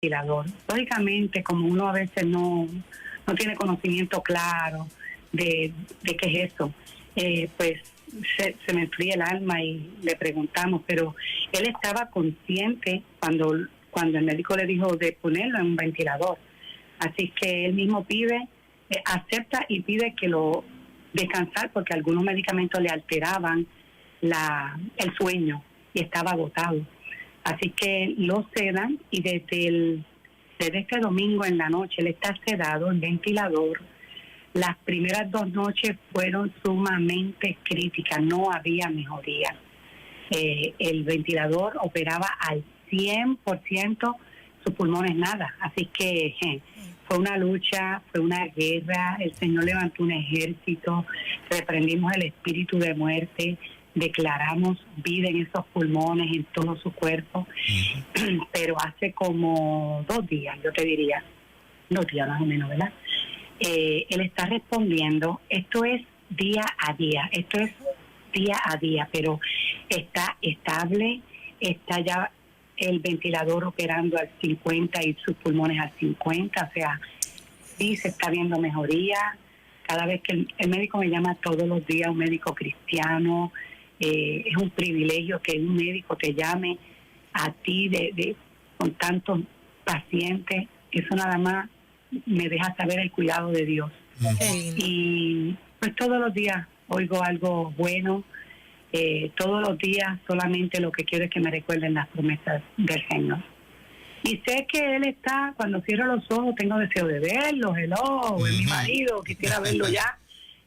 ventilador. Lógicamente, como uno a veces no tiene conocimiento claro de qué es eso, pues se me enfría el alma y le preguntamos, pero él estaba consciente cuando el médico le dijo de ponerlo en un ventilador. Así que él mismo acepta y pide que lo descansar porque algunos medicamentos le alteraban el sueño y estaba agotado. Así que lo sedan y desde este domingo en la noche él está sedado en ventilador. Las primeras 2 noches fueron sumamente críticas, no había mejoría. El ventilador operaba al 100%, sus pulmones nada. Así que fue una lucha, fue una guerra, el Señor levantó un ejército, reprendimos el espíritu de muerte, declaramos vida en esos pulmones, en todo su cuerpo. Pero hace como 2 días, yo te diría, 2 días más o menos, ¿verdad? Él está respondiendo. Esto es día a día, pero está estable, está ya el ventilador operando al 50 y sus pulmones al 50, o sea, sí se está viendo mejoría. Cada vez que el médico me llama todos los días, un médico cristiano, es un privilegio que un médico te llame a ti con tantos pacientes. Eso nada más me deja saber el cuidado de Dios. Y pues todos los días oigo algo bueno, todos los días solamente lo que quiero es que me recuerden las promesas del Señor. Y sé que Él está, cuando cierro los ojos tengo deseo de verlo, es mi marido, quisiera verlo ya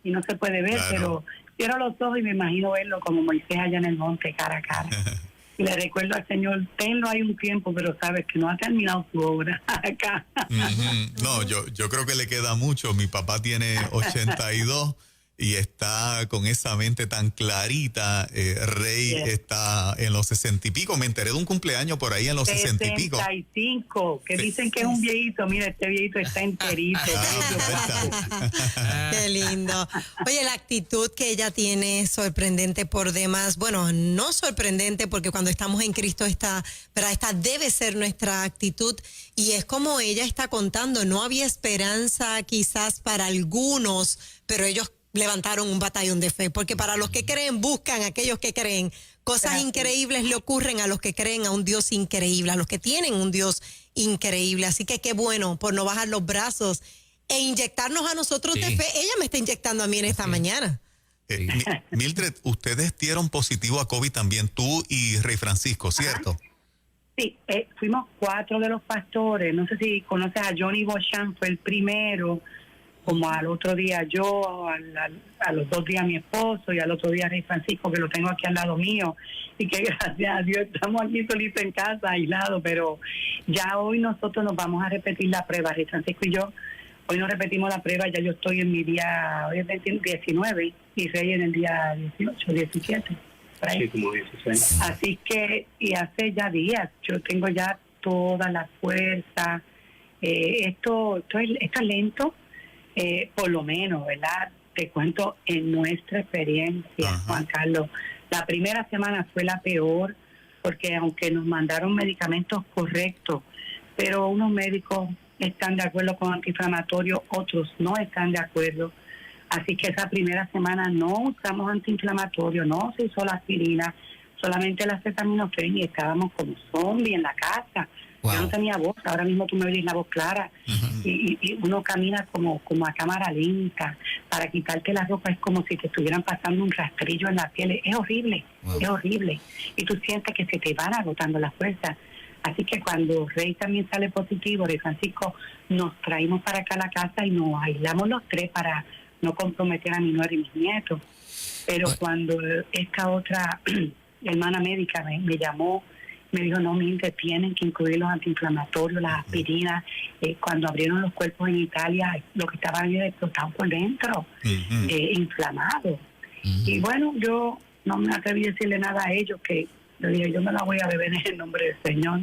y no se puede ver, pero cierro los ojos y me imagino verlo como Moisés allá en el monte, cara a cara. Y le recuerdo al Señor, tenlo ahí un tiempo, pero sabes que no ha terminado su obra acá. No, yo creo que le queda mucho. Mi papá tiene 82 y está con esa mente tan clarita. Rey está en los 60 y pico. Me enteré de un cumpleaños por ahí en los 60 y pico. 65, que dicen que es un viejito. Mira, este viejito está enterito. Qué lindo. Oye, la actitud que ella tiene es sorprendente por demás. Bueno, no sorprendente porque cuando estamos en Cristo esta debe ser nuestra actitud. Y es como ella está contando, no había esperanza quizás para algunos, pero ellos levantaron un batallón de fe, porque para los que creen, buscan a aquellos que creen. Cosas increíbles le ocurren a los que creen a un Dios increíble, a los que tienen un Dios increíble. Así que qué bueno por no bajar los brazos e inyectarnos a nosotros de fe. Ella me está inyectando a mí en esta mañana. Mildred, ustedes dieron positivo a COVID también, tú y Rey Francisco, ¿cierto? Sí, fuimos 4 de los pastores. No sé si conoces a Johnny Beauchamp, fue el primero. Como al otro día yo, a los 2 días mi esposo y al otro día Rey Francisco, que lo tengo aquí al lado mío, y que gracias a Dios estamos aquí solitos en casa, aislados, pero ya hoy nosotros nos vamos a repetir la prueba, Rey Francisco y yo, hoy nos repetimos la prueba, ya yo estoy en mi día, hoy es 19 y Rey en el día 18, 17, por ahí. Sí, como 16. Así que, y hace ya días, yo tengo ya toda la fuerza, esto es lento. Por lo menos, ¿verdad? Te cuento en nuestra experiencia, Juan Carlos. La primera semana fue la peor, porque aunque nos mandaron medicamentos correctos, pero unos médicos están de acuerdo con antiinflamatorios, otros no están de acuerdo. Así que esa primera semana no usamos antiinflamatorios, no se usó la aspirina, solamente la acetaminofén y estábamos como zombies en la casa. Wow. Yo no tenía voz, ahora mismo tú me oyes la voz clara y uno camina como a cámara lenta. Para quitarte la ropa es como si te estuvieran pasando un rastrillo en la piel. Es horrible, es horrible. Y tú sientes que se te van agotando las fuerzas. Así que cuando Rey también sale positivo, Rey Francisco, nos traímos para acá a la casa y nos aislamos los 3 para no comprometer a mi nuera y mis nietos. Pero cuando esta otra hermana médica me llamó, me dijo, no, Mildred, tienen que incluir los antiinflamatorios, las aspirinas. Cuando abrieron los cuerpos en Italia, lo que estaba bien explotado por dentro, inflamado. Y bueno, yo no me atreví a decirle nada a ellos, que yo dije, yo me la voy a beber en el nombre del Señor.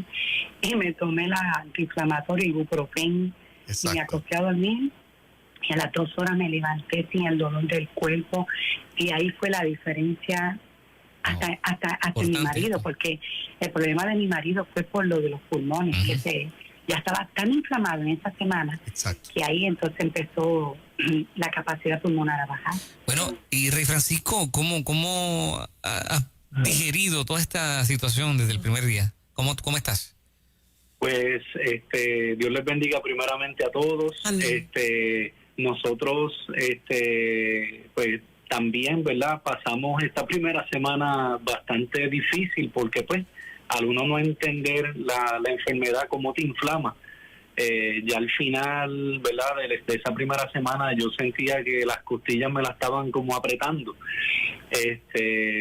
Y me tomé la antiinflamatoria, ibuprofén, y me acosté a dormir. Y a las 2 horas me levanté sin el dolor del cuerpo. Y ahí fue la diferencia. Hasta mi marido, porque el problema de mi marido fue por lo de los pulmones, que ya estaba tan inflamado en esa semana. Exacto. Que ahí entonces empezó la capacidad pulmonar a bajar. Bueno, y Rey Francisco, ¿cómo has digerido toda esta situación desde el primer día? ¿Cómo estás? Pues Dios les bendiga primeramente a todos. Amén. Nosotros pues también, ¿verdad? Pasamos esta primera semana bastante difícil porque pues al uno no entender la enfermedad, cómo te inflama. Ya al final, ¿verdad? De esa primera semana yo sentía que las costillas me las estaban como apretando.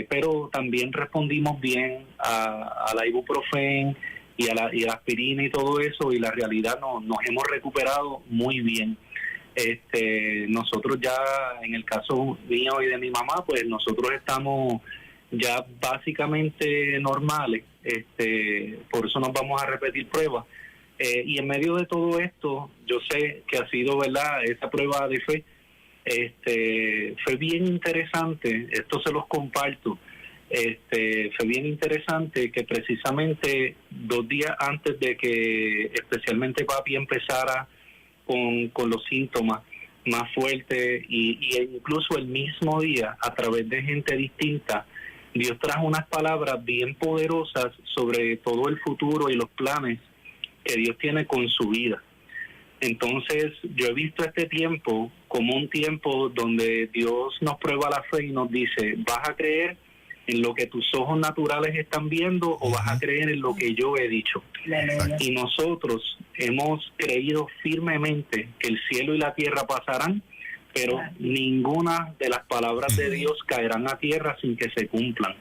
Pero también respondimos bien a la ibuprofen y a la aspirina y todo eso, y la realidad nos hemos recuperado muy bien. Nosotros ya, en el caso mío y de mi mamá, pues nosotros estamos ya básicamente normales, por eso nos vamos a repetir pruebas. Y en medio de todo esto, yo sé que ha sido, ¿verdad?, esa prueba de fe, fue bien interesante, esto se los comparto, fue bien interesante que precisamente 2 días antes de que especialmente papi empezara con los síntomas más fuertes y incluso el mismo día, a través de gente distinta, Dios trajo unas palabras bien poderosas sobre todo el futuro y los planes que Dios tiene con su vida. Entonces, yo he visto este tiempo como un tiempo donde Dios nos prueba la fe y nos dice, ¿vas a creer en lo que tus ojos naturales están viendo o vas a creer en lo que yo he dicho? Y nosotros hemos creído firmemente que el cielo y la tierra pasarán, pero ninguna de las palabras de Dios caerán a tierra sin que se cumplan.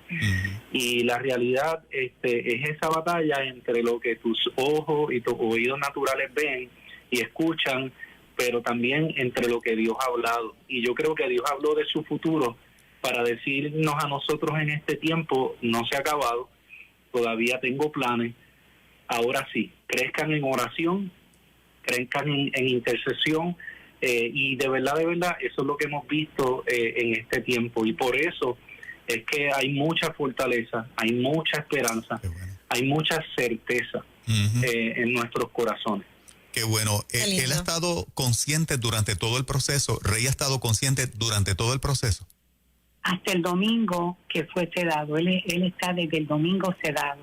Y la realidad es esa batalla entre lo que tus ojos y tus oídos naturales ven y escuchan, pero también entre lo que Dios ha hablado. Y yo creo que Dios habló de su futuro para decirnos a nosotros en este tiempo, no se ha acabado, todavía tengo planes, ahora sí, crezcan en oración, crezcan en intercesión, y de verdad, eso es lo que hemos visto en este tiempo, y por eso es que hay mucha fortaleza, hay mucha esperanza, hay mucha certeza en nuestros corazones. Qué bueno. Él ha estado consciente durante todo el proceso. Rey ha estado consciente durante todo el proceso. Hasta el domingo que fue sedado. Él está desde el domingo sedado.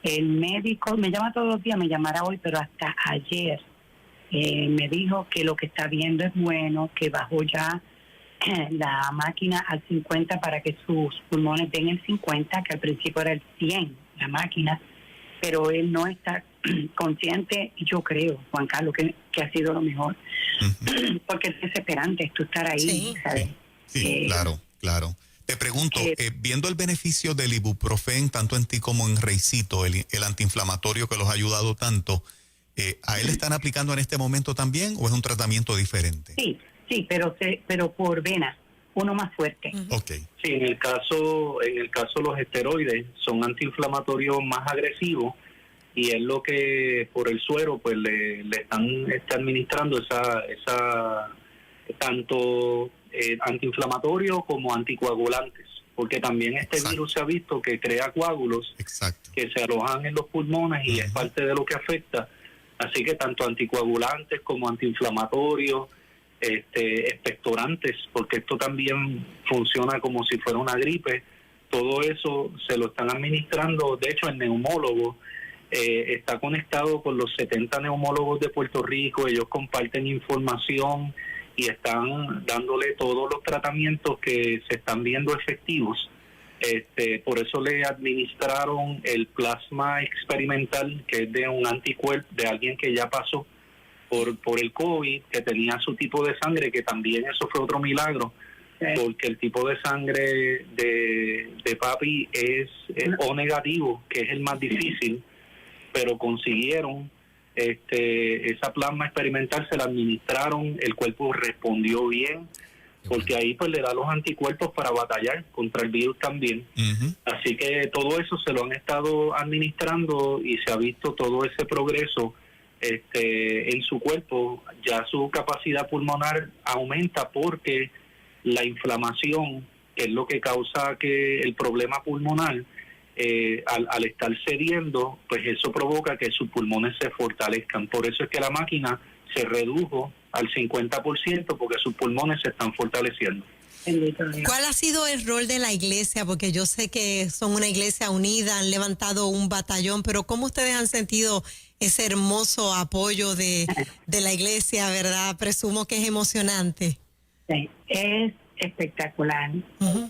El médico me llama todos los días, me llamará hoy, pero hasta ayer me dijo que lo que está viendo es bueno, que bajó ya la máquina al 50 para que sus pulmones den el 50, que al principio era el 100 la máquina, pero él no está consciente, y yo creo, Juan Carlos, que ha sido lo mejor, porque es desesperante tú estar ahí, Sí. ¿sabes? Sí, claro. Te pregunto, viendo el beneficio del ibuprofen, tanto en ti como en Reycito, el antiinflamatorio que los ha ayudado tanto, ¿a él están aplicando en este momento también o es un tratamiento diferente? Sí, pero por vena, uno más fuerte. Okay. Sí, en el caso los esteroides son antiinflamatorios más agresivos, y es lo que por el suero pues le están administrando esa tanto antiinflamatorio como anticoagulantes, porque también este virus se ha visto que crea coágulos que se alojan en los pulmones y es parte de lo que afecta, así que tanto anticoagulantes como antiinflamatorios, expectorantes, porque esto también funciona como si fuera una gripe, todo eso se lo están administrando. De hecho, el neumólogo está conectado con los 70 neumólogos de Puerto Rico, ellos comparten información y están dándole todos los tratamientos que se están viendo efectivos. Por eso le administraron el plasma experimental, que es de un anticuerpo de alguien que ya pasó por el COVID, que tenía su tipo de sangre, que también eso fue otro milagro, porque el tipo de sangre de papi es O negativo, que es el más difícil, pero consiguieron esa plasma experimental, se la administraron, el cuerpo respondió bien, porque ahí pues le da los anticuerpos para batallar contra el virus también. Así que todo eso se lo han estado administrando y se ha visto todo ese progreso en su cuerpo. Ya su capacidad pulmonar aumenta porque la inflamación, que es lo que causa que el problema pulmonar, al estar cediendo, pues eso provoca que sus pulmones se fortalezcan. Por eso es que la máquina se redujo al 50%, porque sus pulmones se están fortaleciendo. ¿Cuál ha sido el rol de la iglesia? Porque yo sé que son una iglesia unida, han levantado un batallón, pero ¿cómo ustedes han sentido ese hermoso apoyo de la iglesia, verdad? Presumo que es emocionante. Sí, es espectacular.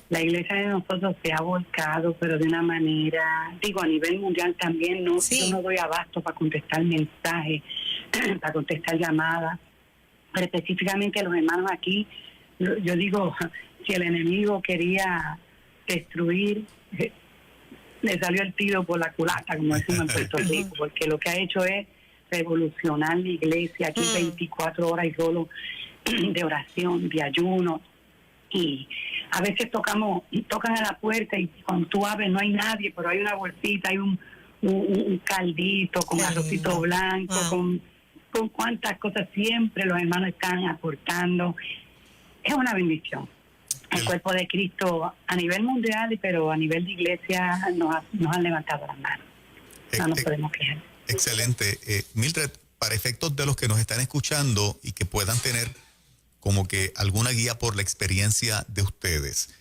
La iglesia de nosotros se ha volcado, pero de una manera, digo, a nivel mundial también, no, yo no doy abasto para contestar mensajes, para contestar llamadas, pero específicamente los hermanos aquí, yo digo, si el enemigo quería destruir, le salió el tiro por la culata, como decimos en Puerto Rico, porque lo que ha hecho es revolucionar la iglesia. Aquí 24 horas y solo de oración, de ayuno, y a veces tocan a la puerta y cuando tú abres no hay nadie, pero hay una bolsita, hay un caldito con arrocito blanco, con cuantas cosas, siempre los hermanos están aportando. Es una bendición. El cuerpo de Cristo a nivel mundial, pero a nivel de iglesia nos han levantado las manos. No nos podemos quejar. Excelente. Mildred, para efectos de los que nos están escuchando y que puedan tener como que alguna guía por la experiencia de ustedes.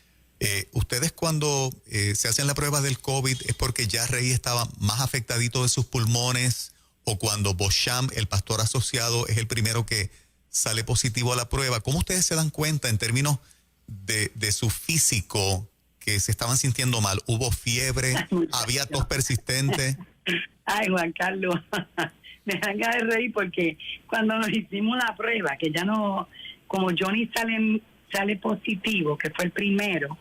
Ustedes cuando se hacen la prueba del COVID, ¿es porque ya Rey estaba más afectadito de sus pulmones? ¿O cuando Bosham, el pastor asociado, es el primero que sale positivo a la prueba? ¿Cómo ustedes se dan cuenta en términos de su físico que se estaban sintiendo mal? ¿Hubo fiebre? ¿Había tos persistente? Ay, Juan Carlos, me dan ganas de reír porque cuando nos hicimos la prueba, que ya no, como Johnny sale positivo, que fue el primero,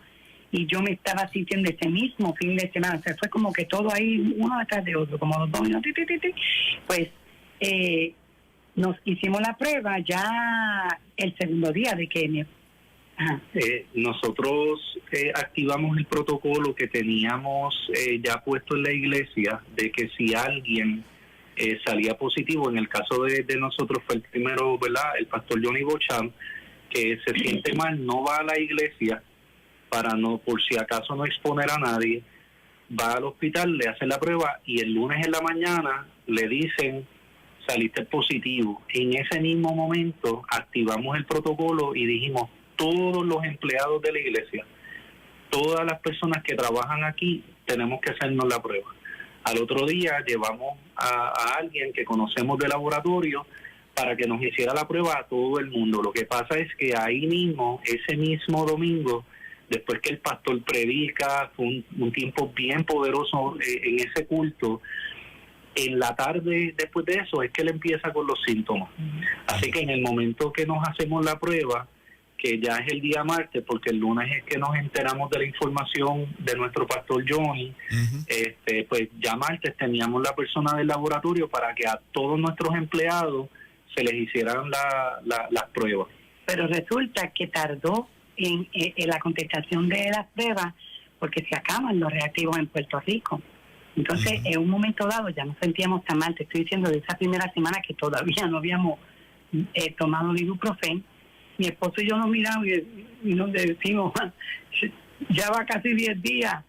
y yo me estaba sintiendo ese mismo fin de semana, o sea, fue como que todo ahí, uno detrás de otro, como los dominos, pues nos hicimos la prueba ya el segundo día de que nosotros activamos el protocolo que teníamos ya puesto en la iglesia, de que si alguien salía positivo, en el caso de nosotros fue el primero, ¿verdad? El pastor Johnny Bocham, que se siente mal, no va a la iglesia para no, por si acaso no exponer a nadie, va al hospital, le hacen la prueba y el lunes en la mañana le dicen saliste positivo. En ese mismo momento activamos el protocolo y dijimos, todos los empleados de la iglesia, todas las personas que trabajan aquí, tenemos que hacernos la prueba. Al otro día llevamos a alguien que conocemos de laboratorio para que nos hiciera la prueba a todo el mundo. Lo que pasa es que ahí mismo, ese mismo domingo, después que el pastor predica, fue un tiempo bien poderoso en ese culto. En la tarde, después de eso, es que él empieza con los síntomas. Así que en el momento que nos hacemos la prueba, que ya es el día martes, porque el lunes es que nos enteramos de la información de nuestro pastor Johnny, pues ya martes teníamos la persona del laboratorio para que a todos nuestros empleados se les hicieran las pruebas. Pero resulta que tardó en la contestación de las pruebas porque se acaban los reactivos en Puerto Rico. Entonces, en un momento dado ya nos sentíamos tan mal. Te estoy diciendo de esa primera semana que todavía no habíamos tomado ibuprofeno. Mi esposo y yo nos miramos y nos decimos, ya va casi 10 días.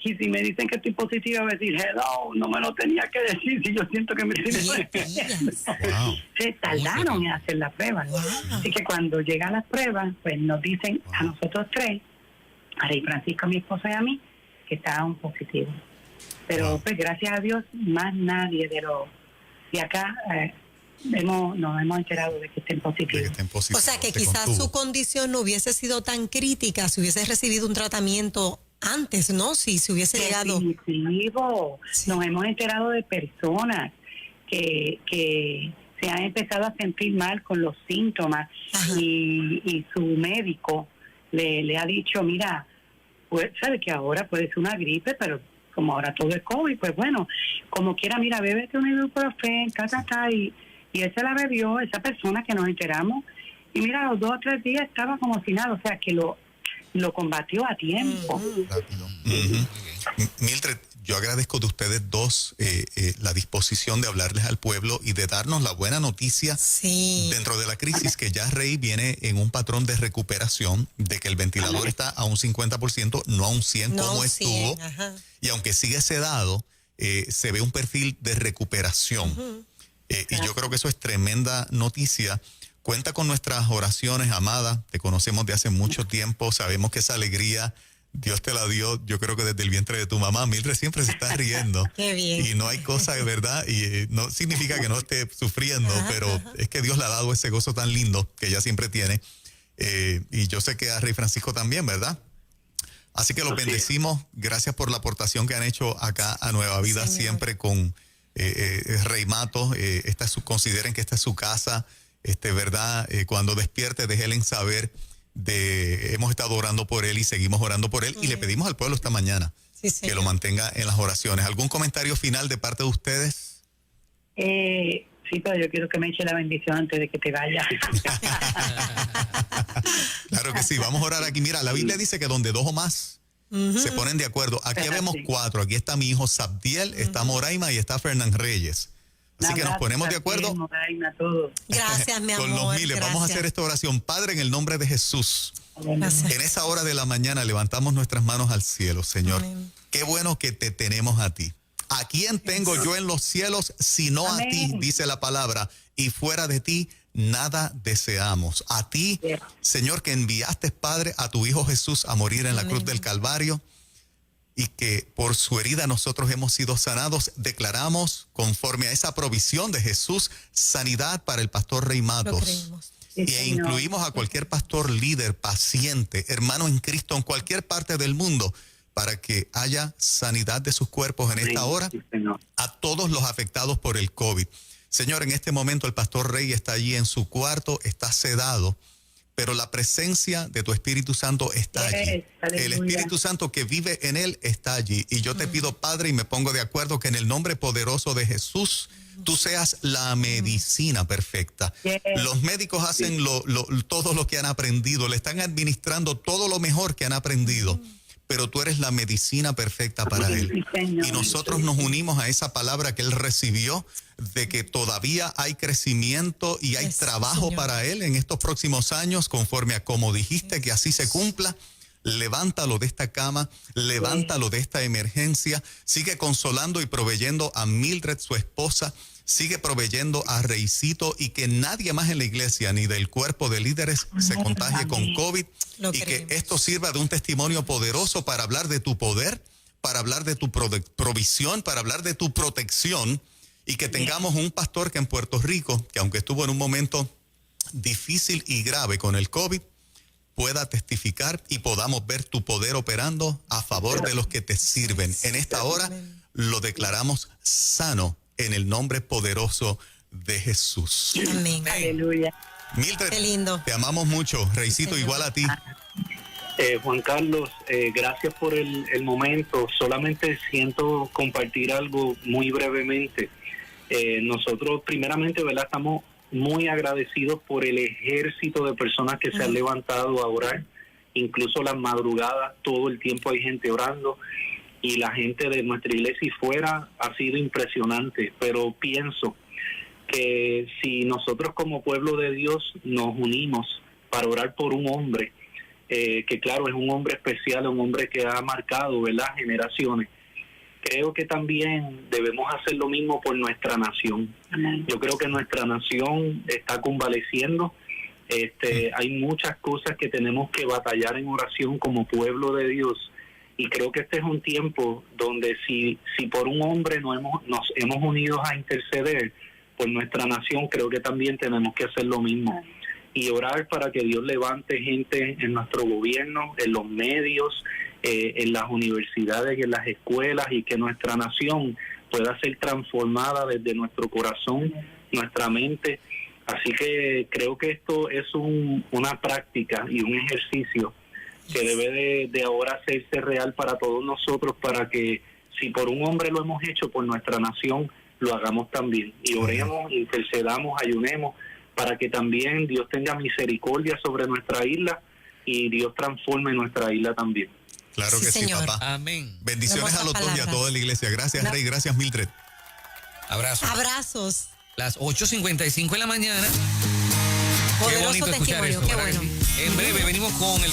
Y si me dicen que estoy positiva, voy a decir, hello, no me lo tenía que decir si yo siento que me estoy Se tardaron en hacer la prueba. Así que cuando llegan las pruebas, pues nos dicen a nosotros tres, a Rey Francisco, a mi esposa y a mí, que estábamos positivos. Pero pues gracias a Dios, más nadie de acá nos hemos enterado de que estén positivos. O sea que quizás su condición no hubiese sido tan crítica si hubiese recibido un tratamiento antes, ¿no? Si se hubiese llegado... Definitivo. Sí. Nos hemos enterado de personas que se han empezado a sentir mal con los síntomas y su médico le ha dicho, mira, pues sabe que ahora puede ser una gripe, pero como ahora todo es COVID, pues bueno, como quiera, mira, bébete un ibuprofeno, y él se la bebió, esa persona que nos enteramos, y mira, a los 2 o 3 días estaba como si nada, o sea que lo combatió a tiempo. Rápido. Mildred, yo agradezco de ustedes dos la disposición de hablarles al pueblo y de darnos la buena noticia dentro de la crisis, que ya Rey viene en un patrón de recuperación, de que el ventilador está a un 50%, no a un 100% como estuvo. Y aunque sigue sedado, se ve un perfil de recuperación. Y yo creo que eso es tremenda noticia. Cuenta con nuestras oraciones, amada. Te conocemos de hace mucho tiempo. Sabemos que esa alegría Dios te la dio, yo creo que desde el vientre de tu mamá. Mildred siempre se está riendo. Qué bien. Y no hay cosa de verdad. Y no significa que no esté sufriendo, pero es que Dios le ha dado ese gozo tan lindo que ella siempre tiene. Y yo sé que a Rey Francisco también, ¿verdad? Así que los bendecimos. Gracias por la aportación que han hecho acá a Nueva Vida, siempre con Rey Matos. Consideren que esta es su casa, ¿verdad? Cuando despierte, déjenle saber hemos estado orando por él y seguimos orando por él. Y le pedimos al pueblo esta mañana que lo mantenga en las oraciones. ¿Algún comentario final de parte de ustedes? Sí, pero yo quiero que me eche la bendición antes de que te vayas. Claro que sí, vamos a orar aquí. Mira, la Biblia dice que donde dos o más se ponen de acuerdo. Aquí vemos 4. Aquí está mi hijo Sabdiel, está Moraima y está Fernán Reyes. Así que nos ponemos de acuerdo. Gracias, mi amor. Con los miles. Vamos a hacer esta oración. Padre, en el nombre de Jesús, en esa hora de la mañana levantamos nuestras manos al cielo, Señor. Amén. Qué bueno que te tenemos a ti. ¿A quién tengo yo en los cielos sino a ti? Dice la palabra. Y fuera de ti nada deseamos. A ti, Señor, que enviaste, Padre, a tu Hijo Jesús a morir en la cruz del Calvario, y que por su herida nosotros hemos sido sanados. Declaramos, conforme a esa provisión de Jesús, sanidad para el pastor Rey Matos. E incluimos a cualquier pastor líder, paciente, hermano en Cristo en cualquier parte del mundo, para que haya sanidad de sus cuerpos en esta hora, a todos los afectados por el COVID. Señor, en este momento el pastor Rey está allí en su cuarto, está sedado, pero la presencia de tu Espíritu Santo está allí. El Espíritu Santo que vive en él está allí. Y yo te pido, Padre, y me pongo de acuerdo, que en el nombre poderoso de Jesús, tú seas la medicina perfecta. Los médicos hacen todo lo que han aprendido, le están administrando todo lo mejor que han aprendido, pero tú eres la medicina perfecta para él. Y nosotros nos unimos a esa palabra que él recibió, de que todavía hay crecimiento y hay trabajo para él en estos próximos años, conforme a como dijiste, que así se cumpla. Levántalo de esta cama, levántalo de esta emergencia, sigue consolando y proveyendo a Mildred, su esposa, sigue proveyendo a Reycito, y que nadie más en la iglesia ni del cuerpo de líderes se contagie con COVID, y que esto sirva de un testimonio poderoso para hablar de tu poder, para hablar de tu provisión, para hablar de tu protección, y que tengamos un pastor que en Puerto Rico, que aunque estuvo en un momento difícil y grave con el COVID, pueda testificar y podamos ver tu poder operando a favor de los que te sirven. En esta hora lo declaramos sano en el nombre poderoso de Jesús. Amén. Aleluya. Mildred, qué lindo. Te amamos mucho. Reycito, igual a ti. Juan Carlos, gracias por el momento. Solamente siento compartir algo muy brevemente. Nosotros primeramente, ¿verdad?, estamos muy agradecidos por el ejército de personas que se han levantado a orar, incluso las madrugadas, todo el tiempo hay gente orando, y la gente de nuestra iglesia y fuera ha sido impresionante. Pero pienso que si nosotros como pueblo de Dios nos unimos para orar por un hombre, que claro, es un hombre especial, un hombre que ha marcado, ¿verdad?, generaciones, creo que también debemos hacer lo mismo por nuestra nación. Yo creo que nuestra nación está convaleciendo. Hay muchas cosas que tenemos que batallar en oración como pueblo de Dios, y creo que este es un tiempo donde si por un hombre nos hemos unido a interceder por nuestra nación, creo que también tenemos que hacer lo mismo y orar para que Dios levante gente en nuestro gobierno, en los medios, en las universidades y en las escuelas, y que nuestra nación pueda ser transformada desde nuestro corazón, nuestra mente. Así que creo que esto es una práctica y un ejercicio que debe de ahora hacerse real para todos nosotros, para que si por un hombre lo hemos hecho, por nuestra nación lo hagamos también. Y oremos, intercedamos, ayunemos, para que también Dios tenga misericordia sobre nuestra isla y Dios transforme nuestra isla también. Claro Sí, que señor. sí, papá. Amén. Bendiciones a los dos y a palabras. toda la iglesia. Gracias, Rey. Gracias, Mildred. Abrazo. Abrazos. Las 8:55 de la mañana. Qué Poderoso bonito escuchar testimonio, eso, qué ¿verdad que bueno. sí? En breve venimos con el